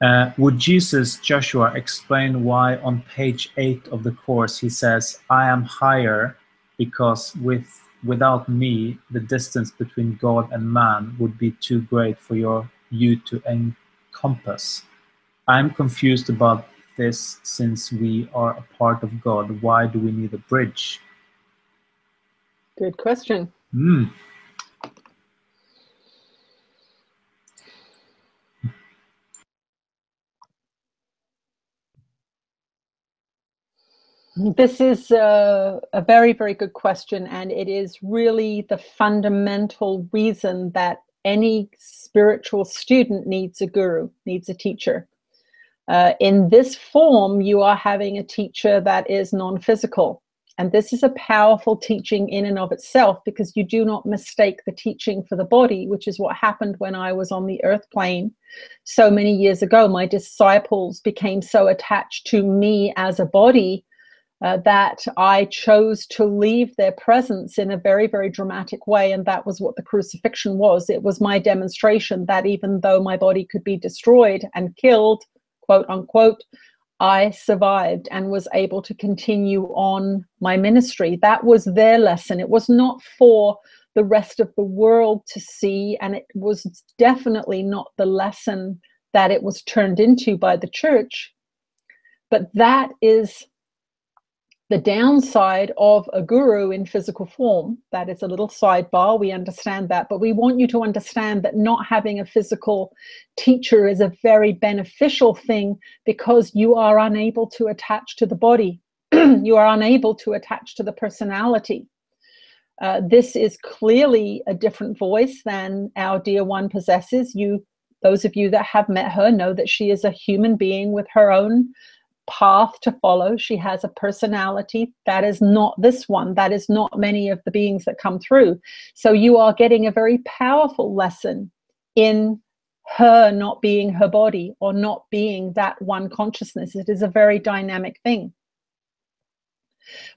Would Jesus, Joshua, explain why on page 8 of the Course he says, I am higher because without me, the distance between God and man would be too great for you to encompass? I'm confused about this since we are a part of God. Why do we need a bridge? Good question. This is a very, very good question, and it is really the fundamental reason that any spiritual student needs a guru, needs a teacher. In this form, you are having a teacher that is non-physical. And this is a powerful teaching in and of itself, because you do not mistake the teaching for the body, which is what happened when I was on the earth plane so many years ago. My disciples became so attached to me as a body that I chose to leave their presence in a very, very dramatic way. And that was what the crucifixion was. It was my demonstration that even though my body could be destroyed and killed, quote unquote, I survived and was able to continue on my ministry. That was their lesson. It was not for the rest of the world to see, and it was definitely not the lesson that it was turned into by the church. But that is the downside of a guru in physical form. That is a little sidebar, we understand that, but we want you to understand that not having a physical teacher is a very beneficial thing, because you are unable to attach to the body. You are unable to attach to the personality. This is clearly a different voice than our dear one possesses. Those of you that have met her know that she is a human being with her own path to follow. She has a personality that is not this one, that is not many of the beings that come through. So you are getting a very powerful lesson in her not being her body, or not being that one consciousness. It is a very dynamic thing.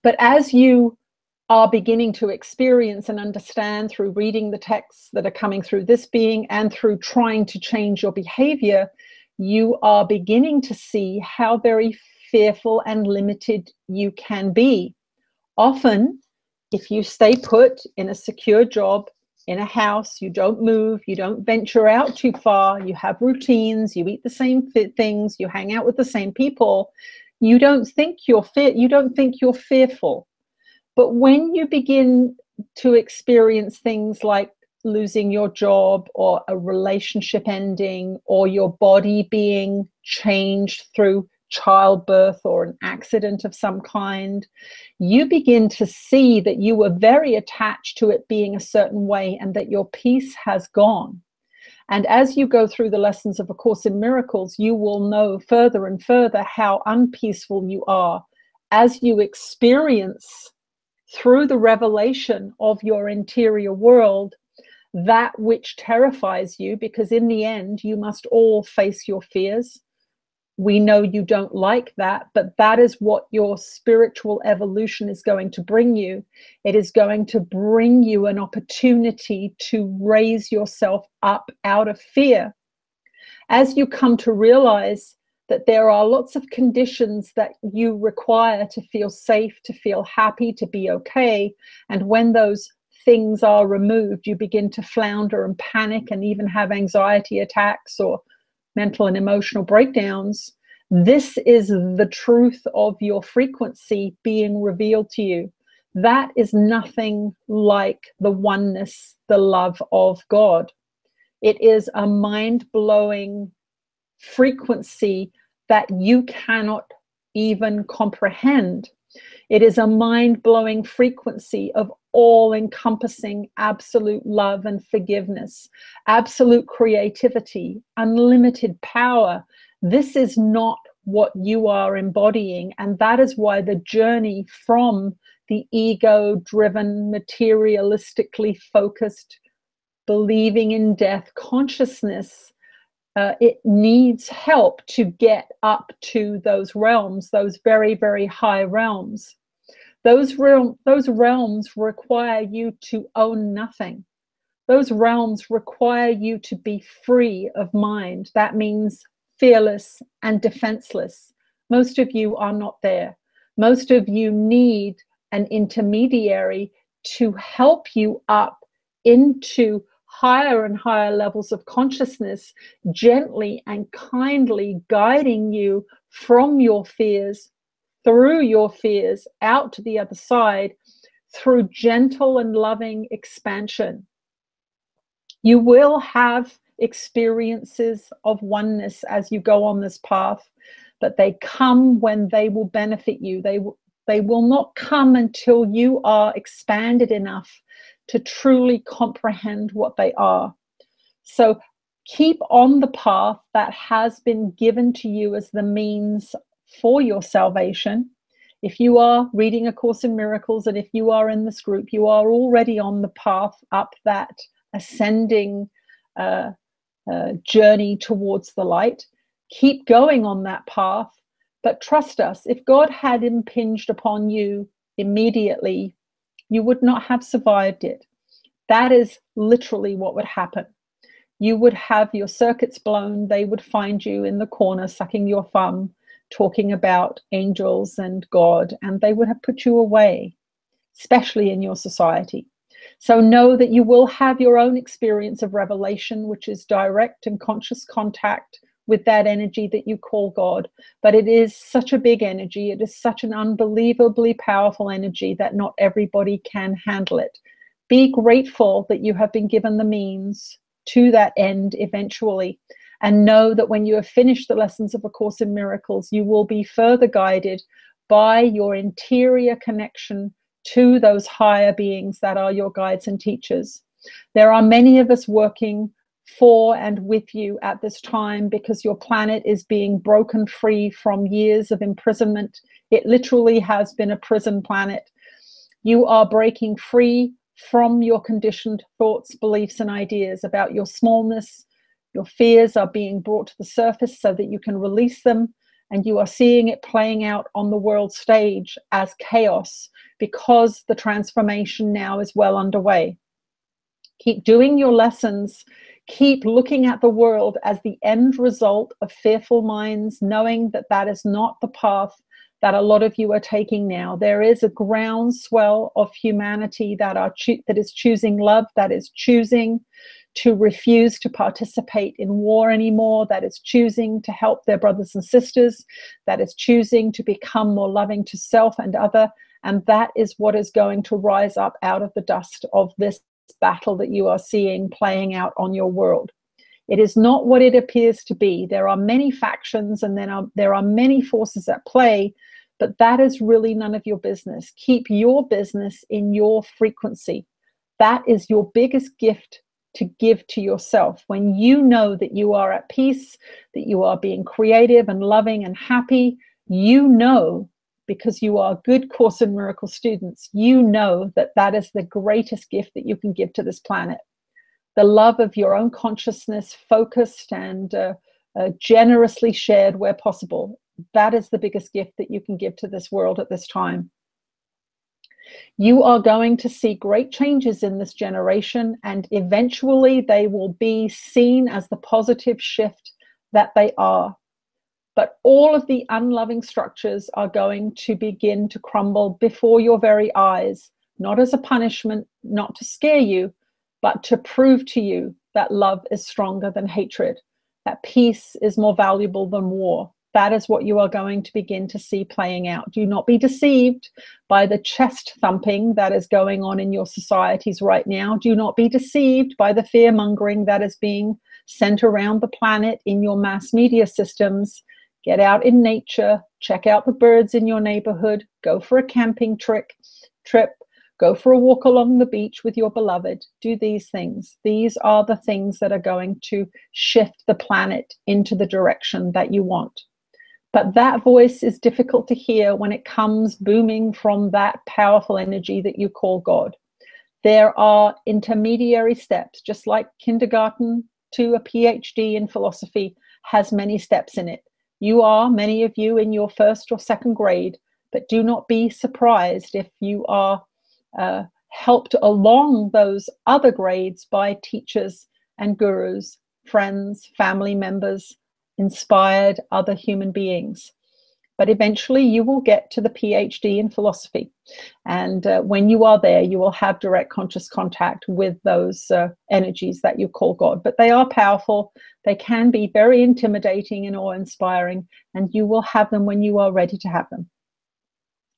But as you are beginning to experience and understand through reading the texts that are coming through this being, and through trying to change your behavior, you are beginning to see how very fearful and limited you can be. Often, if you stay put in a secure job, in a house, you don't move, you don't venture out too far, you have routines, you eat the same things, you hang out with the same people, you don't think you're fearful. But when you begin to experience things like losing your job, or a relationship ending, or your body being changed through childbirth or an accident of some kind, you begin to see that you were very attached to it being a certain way, and that your peace has gone. And as you go through the lessons of A Course in Miracles, you will know further and further how unpeaceful you are as you experience, through the revelation of your interior world, that which terrifies you, because in the end, you must all face your fears. We know you don't like that, but that is what your spiritual evolution is going to bring you. It is going to bring you an opportunity to raise yourself up out of fear. As you come to realize that there are lots of conditions that you require to feel safe, to feel happy, to be okay, and when those things are removed, you begin to flounder and panic and even have anxiety attacks or mental and emotional breakdowns. This is the truth of your frequency being revealed to you. That is nothing like the oneness, the love of God. It is a mind-blowing frequency that you cannot even comprehend. It is a mind-blowing frequency of all-encompassing absolute love and forgiveness, absolute creativity, unlimited power. This is not what you are embodying, and that is why the journey from the ego-driven, materialistically focused, believing in death consciousness, it needs help to get up to those realms, those very, very high realms. Those realms require you to own nothing. Those realms require you to be free of mind. That means fearless, and defenseless. Most of you are not there. Most of you need an intermediary to help you up into higher and higher levels of consciousness, gently and kindly guiding you from your fears, through your fears, out to the other side, through gentle and loving expansion. You will have experiences of oneness as you go on this path, but they come when they will benefit you. They will not come until you are expanded enough to truly comprehend what they are. So keep on the path that has been given to you as the means for your salvation. If you are reading A Course in Miracles, and if you are in this group, you are already on the path up that ascending journey towards the light. Keep going on that path, but trust us, if God had impinged upon you immediately, you would not have survived it. That is literally what would happen. You would have your circuits blown. They would find you in the corner sucking your thumb, talking about angels and God, and they would have put you away, especially in your society. So know that you will have your own experience of revelation, which is direct and conscious contact with that energy that you call God. But it is such a big energy. It is such an unbelievably powerful energy that not everybody can handle it. Be grateful that you have been given the means to that end eventually. And know that when you have finished the lessons of A Course in Miracles, you will be further guided by your interior connection to those higher beings that are your guides and teachers. There are many of us working for and with you at this time because your planet is being broken free from years of imprisonment. It literally has been a prison planet. You are breaking free from your conditioned thoughts, beliefs, and ideas about your smallness. Your fears are being brought to the surface so that you can release them, and you are seeing it playing out on the world stage as chaos because the transformation now is well underway. Keep doing your lessons. Keep looking at the world as the end result of fearful minds, knowing that that is not the path that a lot of you are taking now. There is a groundswell of humanity that is choosing love, that is choosing to refuse to participate in war anymore, that is choosing to help their brothers and sisters, that is choosing to become more loving to self and other. And that is what is going to rise up out of the dust of this battle that you are seeing playing out on your world. It is not what it appears to be. There are many factions and then there are many forces at play, but that is really none of your business. Keep your business in your frequency. That is your biggest gift to give to yourself. When you know that you are at peace, that you are being creative and loving and happy, you know, because you are good Course in Miracles students, you know that that is the greatest gift that you can give to this planet. The love of your own consciousness, focused and generously shared where possible. That is the biggest gift that you can give to this world at this time. You are going to see great changes in this generation, and eventually they will be seen as the positive shift that they are. But all of the unloving structures are going to begin to crumble before your very eyes, not as a punishment, not to scare you, but to prove to you that love is stronger than hatred, that peace is more valuable than war. That is what you are going to begin to see playing out. Do not be deceived by the chest thumping that is going on in your societies right now. Do not be deceived by the fear mongering that is being sent around the planet in your mass media systems. Get out in nature, check out the birds in your neighborhood, go for a camping trip, go for a walk along the beach with your beloved. Do these things. These are the things that are going to shift the planet into the direction that you want. But that voice is difficult to hear when it comes booming from that powerful energy that you call God. There are intermediary steps, just like kindergarten to a PhD in philosophy has many steps in it. You are, many of you, in your first or second grade, but do not be surprised if you are helped along those other grades by teachers and gurus, friends, family members, inspired other human beings. But eventually you will get to the PhD in philosophy. And when you are there, you will have direct conscious contact with those energies that you call God. But they are powerful. They can be very intimidating and awe-inspiring, and you will have them when you are ready to have them.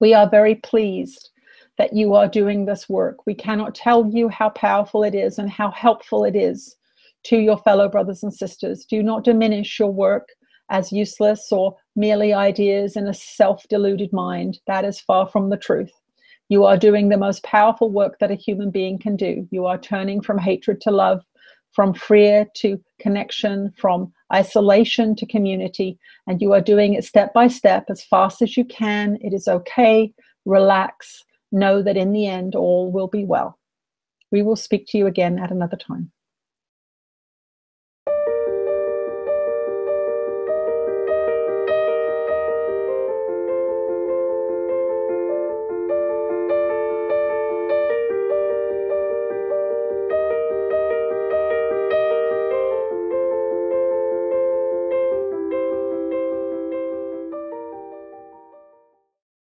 We are very pleased that you are doing this work. We cannot tell you how powerful it is and how helpful it is to your fellow brothers and sisters. Do not diminish your work as useless or merely ideas in a self-deluded mind. That is far from the truth. You are doing the most powerful work that a human being can do. You are turning from hatred to love, from fear to connection, from isolation to community, and you are doing it step by step as fast as you can. It is okay. Relax. Know that in the end, all will be well. We will speak to you again at another time.